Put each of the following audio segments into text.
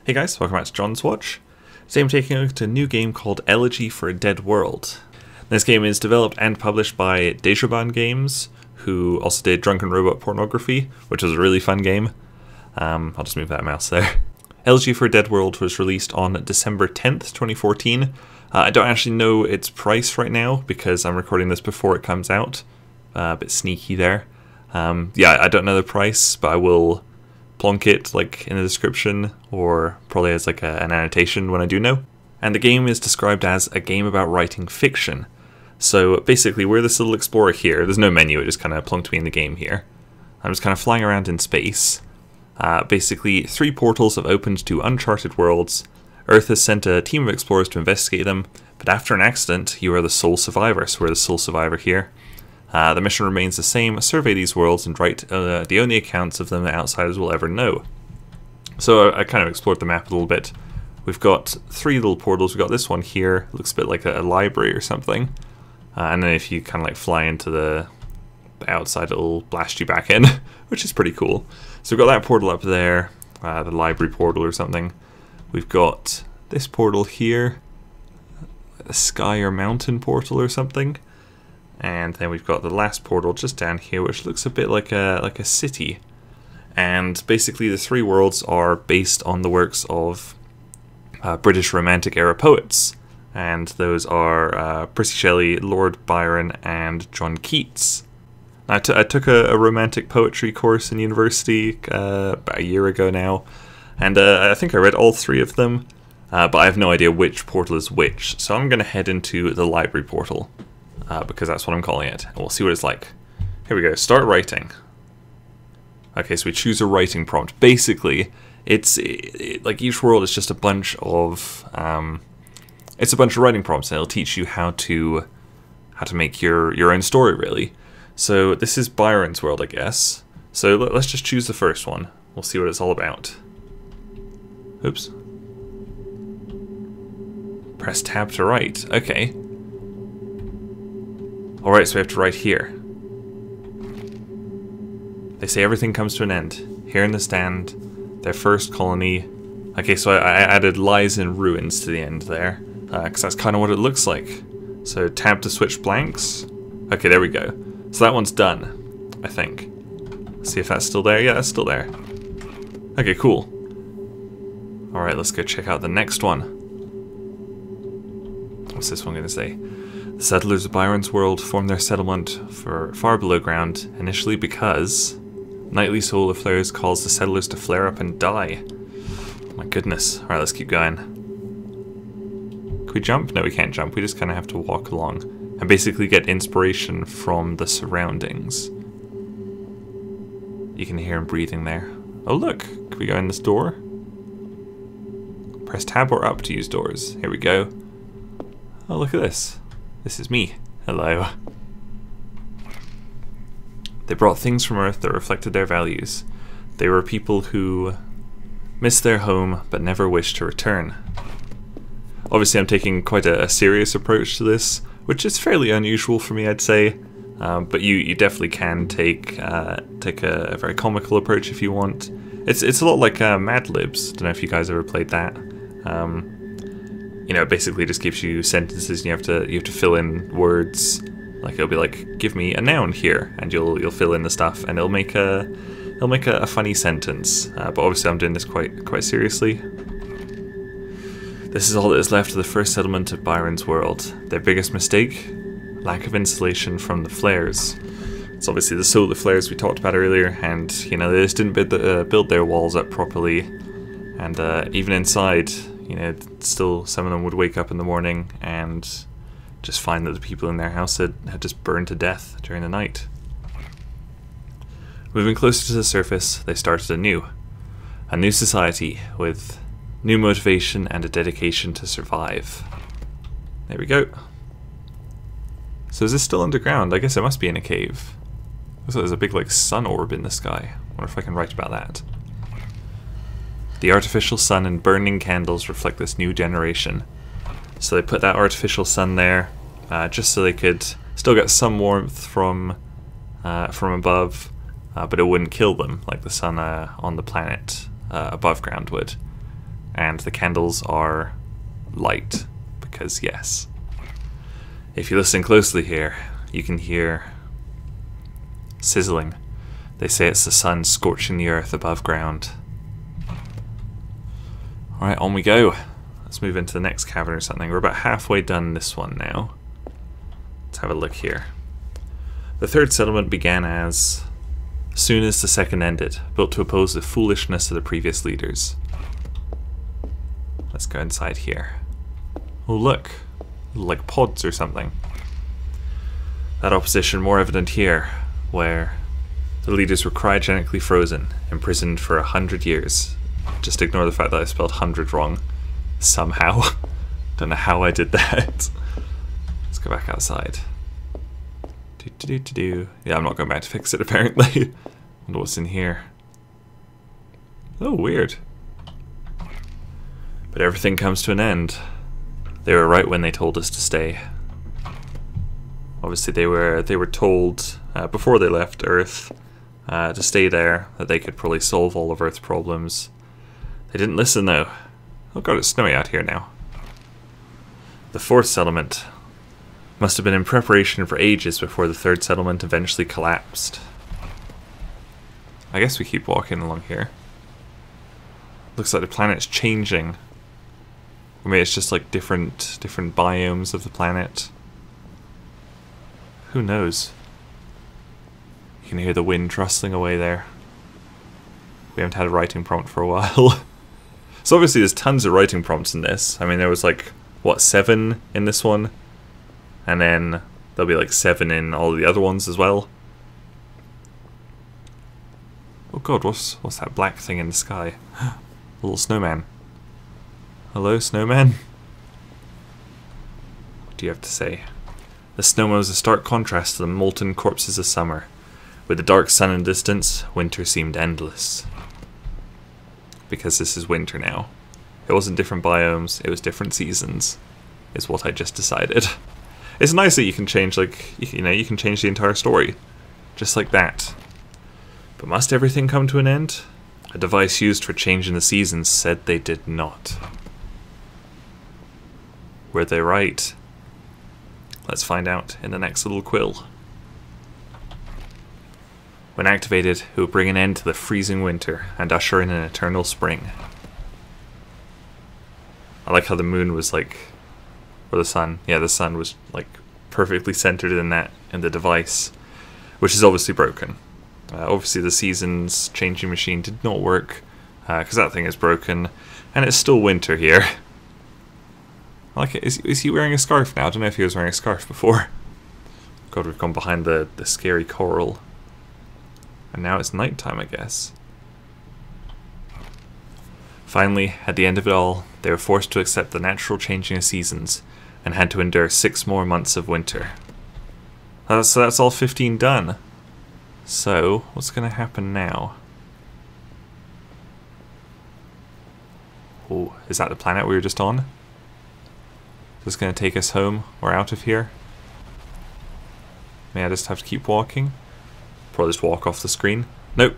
Hey guys, welcome back to Jon's Watch. Today I'm taking a look at a new game called Elegy for a Dead World. This game is developed and published by JaRDev Games, who also did Drunken Robot Pornography, which was a really fun game. I'll just move that mouse there. Elegy for a Dead World was released on December 10th, 2014. I don't actually know its price right now because I'm recording this before it comes out. A bit sneaky there. Yeah, I don't know the price, but I will plonk it like in the description or probably as like an annotation when I do know. And the game is described as a game about writing fiction. So basically we're this little explorer here. There's no menu, it just kind of plunked me in the game here. I'm just kind of flying around in space. Basically 3 portals have opened to uncharted worlds. Earth has sent a team of explorers to investigate them, but after an accident you are the sole survivor, so we're the sole survivor here. The mission remains the same: survey these worlds and write the only accounts of them that outsiders will ever know. So I kind of explored the map a little bit. We've got 3 little portals. We've got this one here, looks a bit like a library or something. And then if you kind of like fly into the outside, it'll blast you back in, which is pretty cool. So we've got that portal up there, the library portal or something. We've got this portal here, a sky or mountain portal or something. And then we've got the last portal just down here, which looks a bit like a city. And basically the 3 worlds are based on the works of British Romantic era poets. And those are Percy Shelley, Lord Byron, and John Keats. I took a romantic poetry course in university about a year ago now. And I think I read all 3 of them, but I have no idea which portal is which. So I'm going to head into the library portal. Because that's what I'm calling it, and we'll see what it's like. Here we go, start writing. Okay, so we choose a writing prompt. Basically, it's like each world is just a bunch of it's a bunch of writing prompts, and it'll teach you how to make your own story, really. So this is Byron's world, I guess. So let's just choose the first one. We'll see what it's all about. Oops. Press tab to write. Okay. Alright, so we have to write here. They say everything comes to an end. Here in the stand, their first colony. Okay, so I added lies in ruins to the end there, because that's kind of what it looks like. So tab to switch blanks. Okay, there we go. So that one's done, I think. Let's see if that's still there. Yeah, that's still there. Okay, cool. Alright, let's go check out the next one. What's this one going to say? The settlers of Byron's world formed their settlement for far below ground, initially because nightly solar flares caused the settlers to flare up and die. Oh my goodness. Alright, let's keep going. Can we jump? No, we can't jump. We just kind of have to walk along and basically get inspiration from the surroundings. You can hear him breathing there. Oh look, can we go in this door? Press tab or up to use doors. Here we go. Oh, look at this. This is me. Hello. They brought things from Earth that reflected their values. They were people who missed their home but never wished to return. Obviously I'm taking quite a serious approach to this, which is fairly unusual for me, I'd say. But you definitely can take a very comical approach if you want. It's a lot like Mad Libs. Don't know if you guys ever played that. You know, it basically just gives you sentences and you have to fill in words. Like it'll be like, give me a noun here, and you'll fill in the stuff, and it'll make a funny sentence. But obviously I'm doing this quite seriously. This is all that is left of the first settlement of Byron's world. Their biggest mistake? Lack of insulation from the flares. It's obviously the solar flares we talked about earlier, and you know, they just didn't build their walls up properly, and even inside, you know, still some of them would wake up in the morning and just find that the people in their house had just burned to death during the night. Moving closer to the surface, they started anew. A new society with new motivation and a dedication to survive. There we go. So is this still underground? I guess it must be in a cave. Looks like there's a big like sun orb in the sky. I wonder if I can write about that. The artificial sun and burning candles reflect this new generation. So they put that artificial sun there, just so they could still get some warmth from above, but it wouldn't kill them like the sun on the planet above ground would. and the candles are light, because yes. If you listen closely here, you can hear sizzling. They say it's the sun scorching the earth above ground. Alright, on we go. Let's move into the next cavern or something. We're about halfway done this one now. Let's have a look here. The third settlement began as soon as the second ended, built to oppose the foolishness of the previous leaders. Let's go inside here. Oh look, like pods or something. That opposition more evident here, where the leaders were cryogenically frozen, imprisoned for 100 years. Just ignore the fact that I spelled 100 wrong. Somehow. Don't know how I did that. Let's go back outside. Yeah, I'm not going back to fix it apparently. Wonder what's in here. Oh, weird. But everything comes to an end. They were right when they told us to stay. Obviously they were told before they left Earth to stay there, that they could probably solve all of Earth's problems. They didn't listen though. Oh god, it's snowy out here now. The fourth settlement must have been in preparation for ages before the third settlement eventually collapsed. I guess we keep walking along here. Looks like the planet's changing. Or maybe it's just like different biomes of the planet. Who knows? You can hear the wind rustling away there. We haven't had a writing prompt for a while. So obviously there's tons of writing prompts in this. I mean, there was like, what, 7 in this one? And then there'll be like 7 in all the other ones as well. Oh god, what's that black thing in the sky? A little snowman. Hello, snowman? What do you have to say? The snowman was a stark contrast to the molten corpses of summer. With the dark sun in the distance, winter seemed endless. Because this is winter now. It wasn't different biomes, it was different seasons, is what I just decided. It's nice that you can change, like, you know, you can change the entire story. Just like that. But must everything come to an end? A device used for changing the seasons said they did not. Were they right? Let's find out in the next little quill. When activated, it will bring an end to the freezing winter and usher in an eternal spring. I like how the moon was like, or the sun, yeah, the sun was like perfectly centered in the device, which is obviously broken. Obviously the seasons changing machine did not work, because that thing is broken, and it's still winter here. I like it. Is he wearing a scarf now? I don't know if he was wearing a scarf before. God, we've gone behind the scary coral. And now it's nighttime, I guess. Finally, at the end of it all, they were forced to accept the natural changing of seasons, and had to endure 6 more months of winter. So that's all 15 done. So, what's going to happen now? Oh, is that the planet we were just on? Is this going to take us home or out of here? May I just have to keep walking? Probably just walk off the screen. Nope.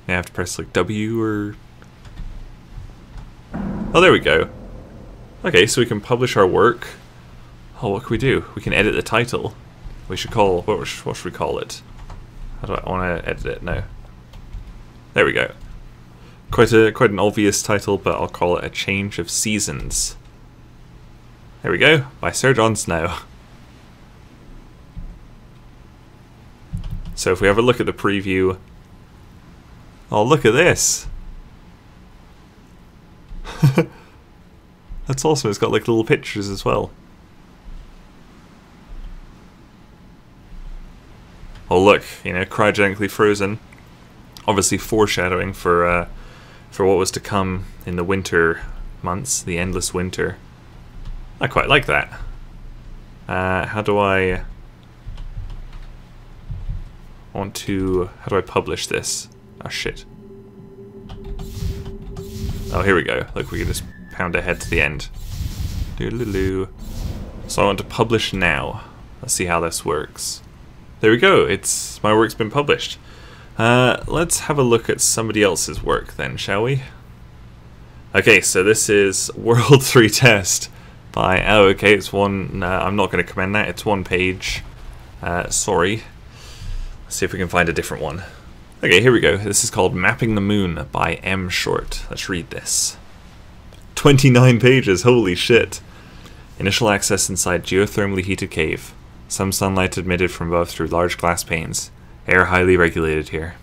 May I have to press like W or... Oh, there we go. Okay, so we can publish our work. Oh, what can we do? We can edit the title. We should call... What should we call it? How do I want to edit it? No. There we go. Quite an obvious title, but I'll call it A Change of Seasons. There we go, by Sir Jon Snow. So if we have a look at the preview... Oh, look at this! That's awesome, it's got like little pictures as well. Oh look, you know, cryogenically frozen. Obviously foreshadowing for what was to come in the winter months, the endless winter. I quite like that. How do I publish this? Oh shit. Oh, here we go. Look, we can just pound ahead to the end. Doodaloo. So I want to publish now. Let's see how this works. There we go. My work's been published. Let's have a look at somebody else's work then, shall we? Okay, so this is World 3 Test by... Oh, okay, it's one... I'm not going to commend that. It's one page. Sorry. Let's see if we can find a different one. Okay, here we go. This is called Mapping the Moon by M. Short. Let's read this. 29 pages, holy shit. Initial access inside geothermally heated cave. Some sunlight admitted from above through large glass panes. Air highly regulated here.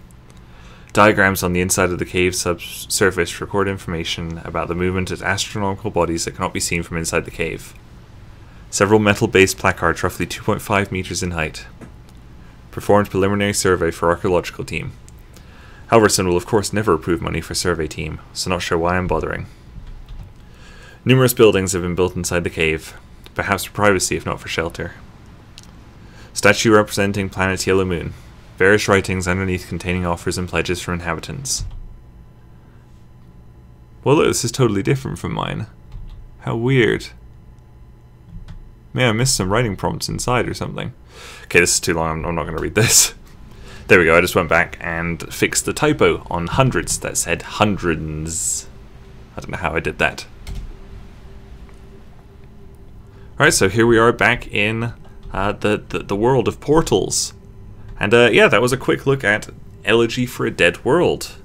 Diagrams on the inside of the cave subsurface record information about the movement of astronomical bodies that cannot be seen from inside the cave. Several metal-based placards roughly 2.5 meters in height. Performed preliminary survey for archaeological team. Halverson will of course never approve money for survey team, so not sure why I'm bothering. Numerous buildings have been built inside the cave, perhaps for privacy if not for shelter. Statue representing planet's yellow moon. Various writings underneath containing offers and pledges from inhabitants. Well look, this is totally different from mine. How weird. May I missed some writing prompts inside or something. Okay, this is too long, I'm not going to read this. There we go, I just went back and fixed the typo on hundreds that said hundreds. I don't know how I did that. Alright, so here we are back in the world of portals. And yeah, that was a quick look at Elegy for a Dead World.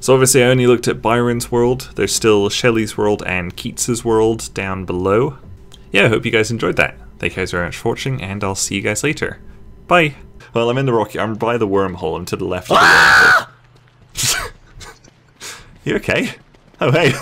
So obviously I only looked at Byron's world. There's still Shelley's world and Keats's world down below. Yeah, I hope you guys enjoyed that. Thank you guys very much for watching, and I'll see you guys later. Bye! Well, I'm in the rocky... I'm by the wormhole. I'm to the left of the wormhole. You okay? Oh, hey!